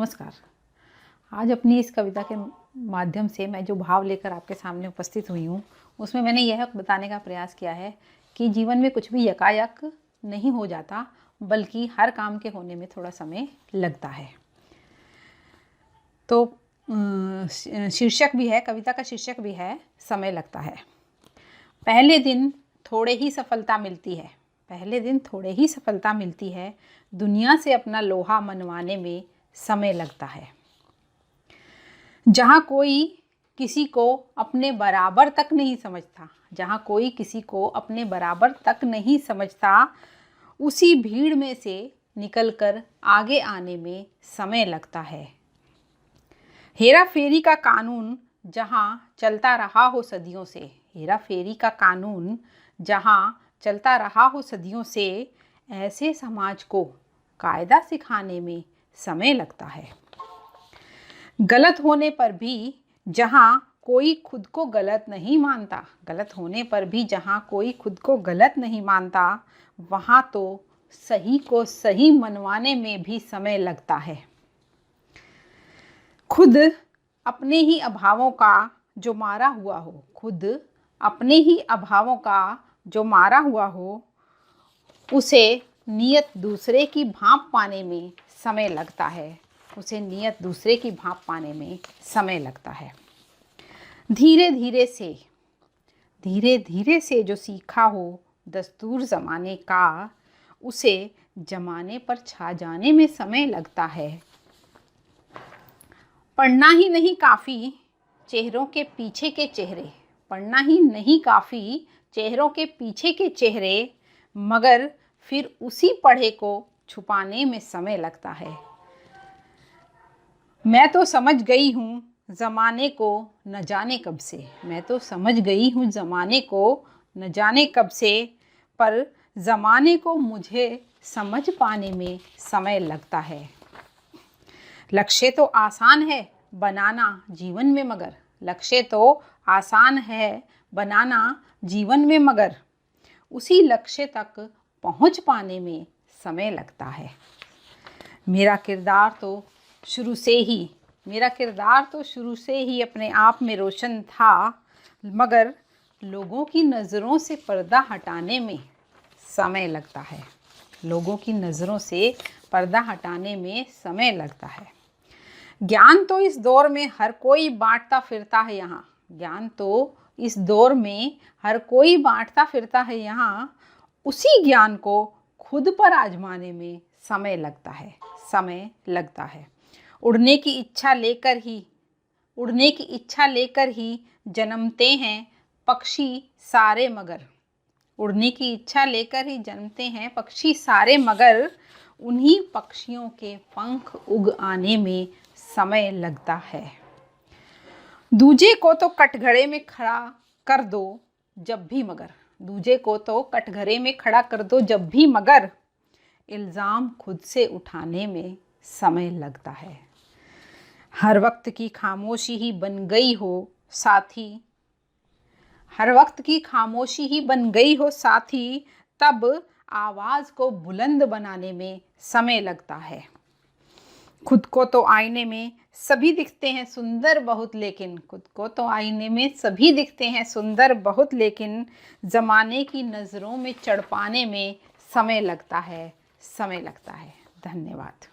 नमस्कार। आज अपनी इस कविता के माध्यम से मैं जो भाव लेकर आपके सामने उपस्थित हुई हूँ, उसमें मैंने यह बताने का प्रयास किया है कि जीवन में कुछ भी यकायक नहीं हो जाता, बल्कि हर काम के होने में थोड़ा समय लगता है। तो शीर्षक भी है, कविता का शीर्षक भी है समय लगता है। पहले दिन थोड़े ही सफलता मिलती है, पहले दिन थोड़े ही सफलता मिलती है, दुनिया से अपना लोहा मनवाने में समय लगता है। जहाँ कोई किसी को अपने बराबर तक नहीं समझता, जहाँ कोई किसी को अपने बराबर तक नहीं समझता, उसी भीड़ में से निकलकर आगे आने में समय लगता है। हेरा फेरी का कानून जहाँ चलता रहा हो सदियों से, हेरा फेरी का कानून जहाँ चलता रहा हो सदियों से, ऐसे समाज को कायदा सिखाने में समय लगता है। गलत होने पर भी जहाँ कोई खुद को गलत नहीं मानता, गलत होने पर भी जहाँ कोई खुद को गलत नहीं मानता, वहाँ तो सही को सही मनवाने में भी समय लगता है। खुद अपने ही अभावों का जो मारा हुआ हो, खुद अपने ही अभावों का जो मारा हुआ हो, उसे नियत दूसरे की भांप पाने में समय लगता है, उसे नियत दूसरे की भांप पाने में समय लगता है। धीरे धीरे से जो सीखा हो दस्तूर ज़माने का, उसे जमाने पर छा जाने में समय लगता है। पढ़ना ही नहीं काफ़ी चेहरों के पीछे के चेहरे, पढ़ना ही नहीं काफ़ी चेहरों के पीछे के चेहरे, मगर फिर उसी पढ़े को छुपाने में समय लगता है। मैं तो समझ गई हूँ ज़माने को न जाने कब से, मैं तो समझ गई हूँ ज़माने को न जाने कब से, पर ज़माने को मुझे समझ पाने में समय लगता है। लक्ष्य तो आसान है बनाना जीवन में, मगर लक्ष्य तो आसान है बनाना जीवन में, मगर उसी लक्ष्य तक पहुंच पाने में समय लगता है। मेरा किरदार तो शुरू से ही अपने आप में रोशन था, मगर लोगों की नज़रों से पर्दा हटाने में समय लगता है, लोगों की नज़रों से पर्दा हटाने में समय लगता है। ज्ञान तो इस दौर में हर कोई बांटता फिरता है यहाँ, ज्ञान तो इस दौर में हर कोई बांटता फिरता है यहाँ, उसी ज्ञान को खुद पर आजमाने में समय लगता है, समय लगता है। उड़ने की इच्छा लेकर ही जन्मते हैं पक्षी सारे, मगर उड़ने की इच्छा लेकर ही जन्मते हैं पक्षी सारे, मगर उन्हीं पक्षियों के पंख उग आने में समय लगता है। दूजे को तो कटघरे में खड़ा कर दो जब भी, मगर दूजे को तो कटघरे में खड़ा कर दो जब भी, मगर इल्ज़ाम खुद से उठाने में समय लगता है। हर वक्त की खामोशी ही बन गई हो साथी, हर वक्त की खामोशी ही बन गई हो साथी, तब आवाज़ को बुलंद बनाने में समय लगता है। खुद को तो आईने में सभी दिखते हैं सुंदर बहुत, लेकिन खुद को तो आईने में सभी दिखते हैं सुंदर बहुत, लेकिन ज़माने की नज़रों में चढ़ पाने में समय लगता है, समय लगता है। धन्यवाद।